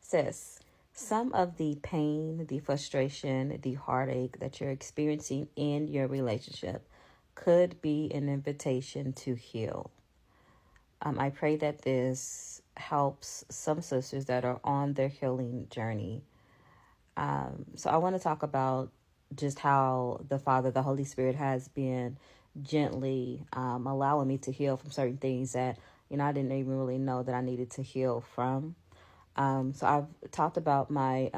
Sis, some of the pain, the frustration, the heartache that you're experiencing in your relationship could be an invitation to heal. I pray that this helps some sisters that are on their healing journey. So I want to talk about just how the Father, the Holy Spirit, has been gently allowing me to heal from certain things that, I didn't even really know that I needed to heal from. So I've talked about my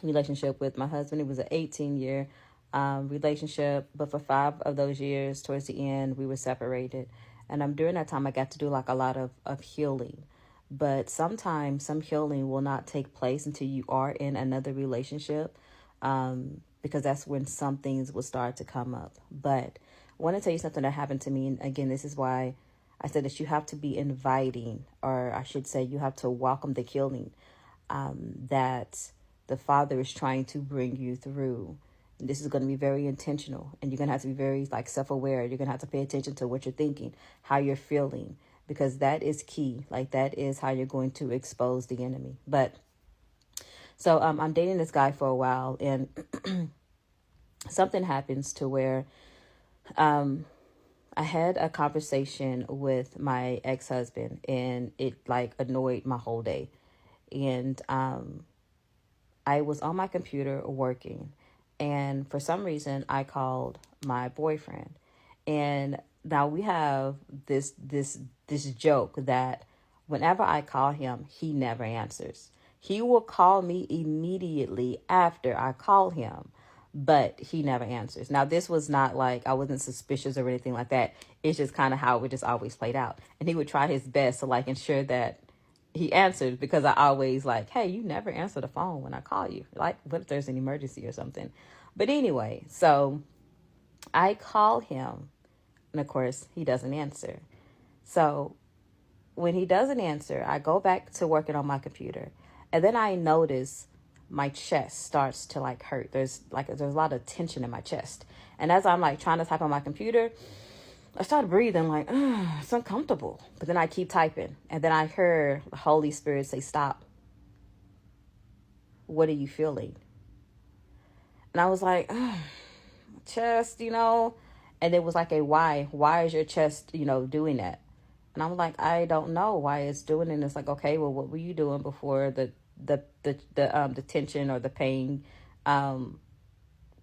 relationship with my husband. It was an 18-year relationship, but for 5 of those years, towards the end, we were separated. And during that time, I got to do like a lot of healing. But sometimes some healing will not take place until you are in another relationship, because that's when some things will start to come up. But I want to tell you something that happened to me. And again, this is why I said that you have to be inviting, or I should say you have to welcome the healing that the Father is trying to bring you through. And this is going to be very intentional, and you're going to have to be very self-aware. You're going to have to pay attention to what you're thinking, how you're feeling, because that is key. That is how you're going to expose the enemy. But so I'm dating this guy for a while, and something happens to where I had a conversation with my ex-husband, and it annoyed my whole day. And I was on my computer working, and for some reason I called my boyfriend. And now we have this joke that whenever I call him, he never answers. He will call me immediately after I call him, but he never answers. Now, this was not I wasn't suspicious or anything like that. It's just kind of how it just always played out. And he would try his best to ensure that he answered, because I always hey, you never answer the phone when I call you. What if there's an emergency or something? But anyway, so I call him, and of course he doesn't answer. So when he doesn't answer, I go back to working on my computer, and then I notice my chest starts to hurt. There's a lot of tension in my chest. And as I'm trying to type on my computer, I started breathing it's uncomfortable. But then I keep typing. And then I heard the Holy Spirit say, stop. What are you feeling? And I was chest, and it was a why. Why is your chest, doing that? And I'm I don't know why it's doing it. And it's okay, well, what were you doing before the tension or the pain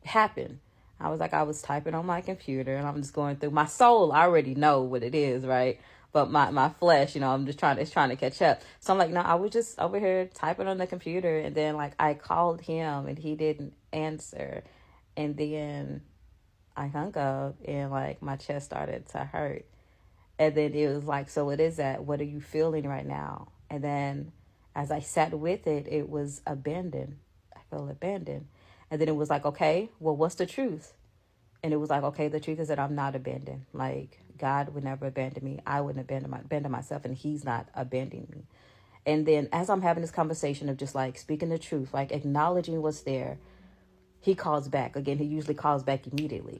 happened? I was typing on my computer, and I'm just going through my soul. I already know what it is, right? But my flesh, it's trying to catch up. So I'm no, I was just over here typing on the computer, and then I called him and he didn't answer. And then I hung up, and my chest started to hurt. And then it was so what is that? What are you feeling right now? And then as I sat with it, it was abandoned. I felt abandoned. And then it was okay, well, what's the truth? And it was okay, the truth is that I'm not abandoned. God would never abandon me. I wouldn't abandon myself, and he's not abandoning me. And then as I'm having this conversation of just speaking the truth, acknowledging what's there, he calls back. Again, he usually calls back immediately.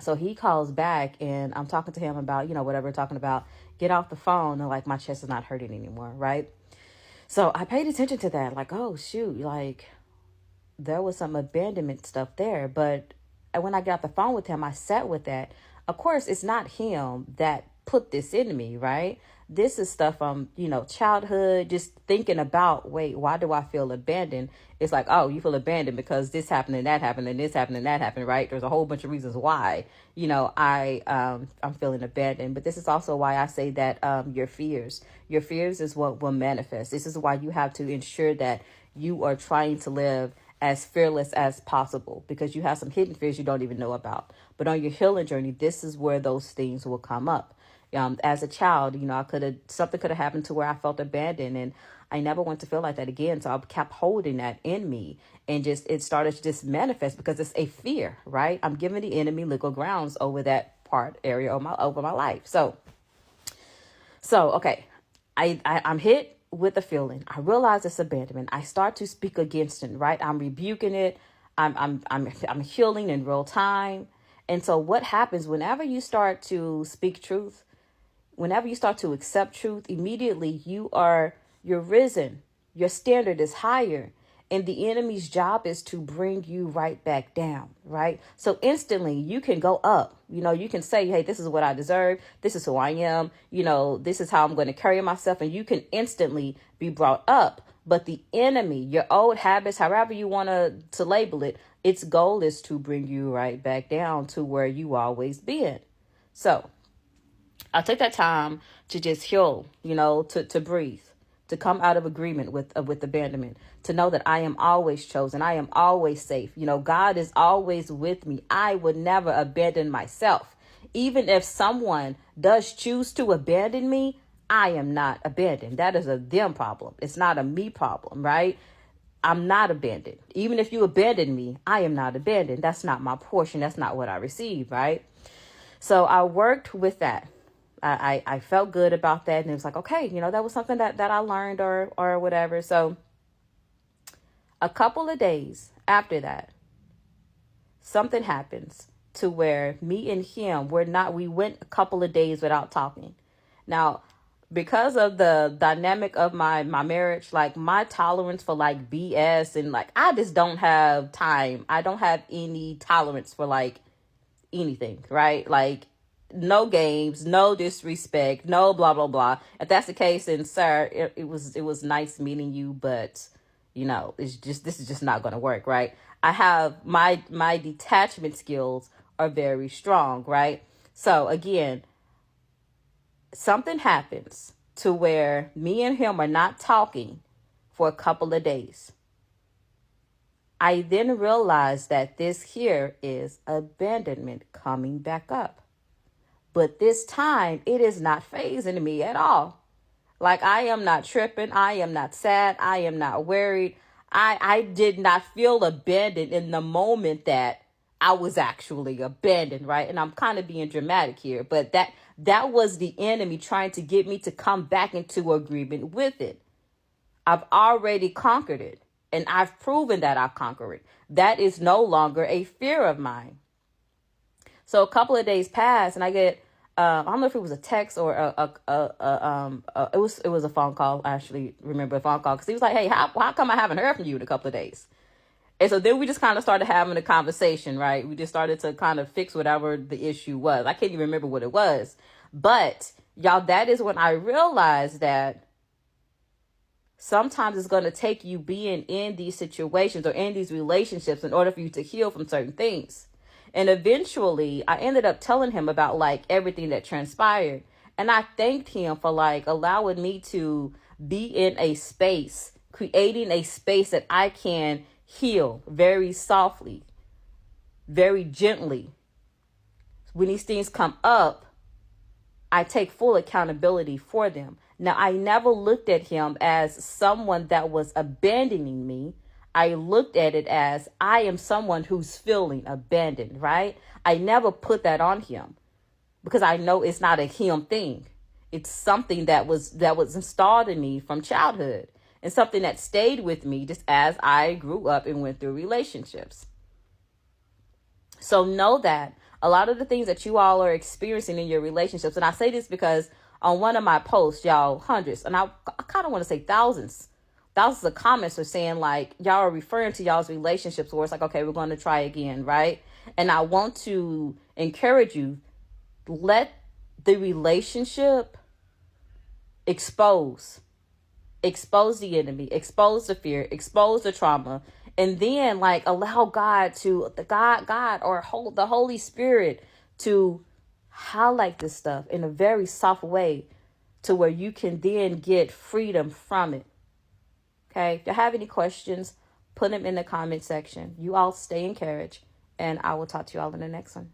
So he calls back, and I'm talking to him about, whatever we're talking about. Get off the phone, and my chest is not hurting anymore, right? So I paid attention to that. Oh, shoot, there was some abandonment stuff there. But when I got off the phone with him, I sat with that. Of course, it's not him that put this in me, right? This is stuff from, childhood, just thinking about, wait, why do I feel abandoned? It's oh, you feel abandoned because this happened and that happened and this happened and that happened, right? There's a whole bunch of reasons why, I'm feeling abandoned. But this is also why I say that your fears is what will manifest. This is why you have to ensure that you are trying to live as fearless as possible, because you have some hidden fears you don't even know about. But on your healing journey, this is where those things will come up. As a child, something could have happened to where I felt abandoned, and I never want to feel like that again. So I kept holding that in me, and it started to just manifest because it's a fear, right? I'm giving the enemy legal grounds over that area of over my life. So okay, I'm hit with a feeling. I realize it's abandonment. I start to speak against it, right? I'm rebuking it. I'm healing in real time. And so what happens whenever you start to speak truth, whenever you start to accept truth, immediately you're risen. Your standard is higher. And the enemy's job is to bring you right back down, right? So instantly you can go up. You can say, hey, this is what I deserve. This is who I am. This is how I'm going to carry myself. And you can instantly be brought up. But the enemy, your old habits, however you want to label it, its goal is to bring you right back down to where you always been. So I'll take that time to just heal, to breathe, to come out of agreement with abandonment, to know that I am always chosen. I am always safe. God is always with me. I would never abandon myself. Even if someone does choose to abandon me, I am not abandoned. That is a them problem. It's not a me problem, right? I'm not abandoned. Even if you abandon me, I am not abandoned. That's not my portion. That's not what I receive, right? So I worked with that. I felt good about that. And it was like, okay, that was something that I learned or whatever. So a couple of days after that, something happens to where me and him, we went a couple of days without talking. Now, because of the dynamic of my marriage, like my tolerance for like BS and like, I just don't have time. I don't have any tolerance for like anything, right? Like no games, no disrespect, no blah, blah, blah. If that's the case, then sir, it was nice meeting you, but this is just not going to work, right? I have my detachment skills are very strong, right? So again, something happens to where me and him are not talking for a couple of days. I then realized that this here is abandonment coming back up. But this time, it is not fazing me at all. Like, I am not tripping. I am not sad. I am not worried. I did not feel abandoned in the moment that I was actually abandoned, right? And I'm kind of being dramatic here, but that was the enemy trying to get me to come back into agreement with it. I've already conquered it, and I've proven that I've conquered it. That is no longer a fear of mine. So a couple of days pass, and I get I don't know if it was a text or it was a phone call. I actually remember a phone call because he was like, "Hey, how come I haven't heard from you in a couple of days?" And so then we just kind of started having a conversation, right? We just started to kind of fix whatever the issue was. I can't even remember what it was, but y'all, that is when I realized that sometimes it's going to take you being in these situations or in these relationships in order for you to heal from certain things. And eventually I ended up telling him about like everything that transpired. And I thanked him for like allowing me to be in a space, creating a space that I can heal very softly, very gently. When these things come up, I take full accountability for them. Now, I never looked at him as someone that was abandoning me. I looked at it as I am someone who's feeling abandoned, right? I never put that on him because I know it's not a him thing. It's something that was installed in me from childhood and something that stayed with me just as I grew up and went through relationships. So know that a lot of the things that you all are experiencing in your relationships, and I say this because on one of my posts, y'all, hundreds, and I kind of want to say thousands of comments are saying like, y'all are referring to y'all's relationships where it's like, okay, we're going to try again, right? And I want to encourage you, let the relationship expose the enemy, expose the fear, expose the trauma, and then like allow God or the Holy Spirit to highlight this stuff in a very soft way to where you can then get freedom from it. Okay, if you have any questions, put them in the comment section. You all stay encouraged, and I will talk to you all in the next one.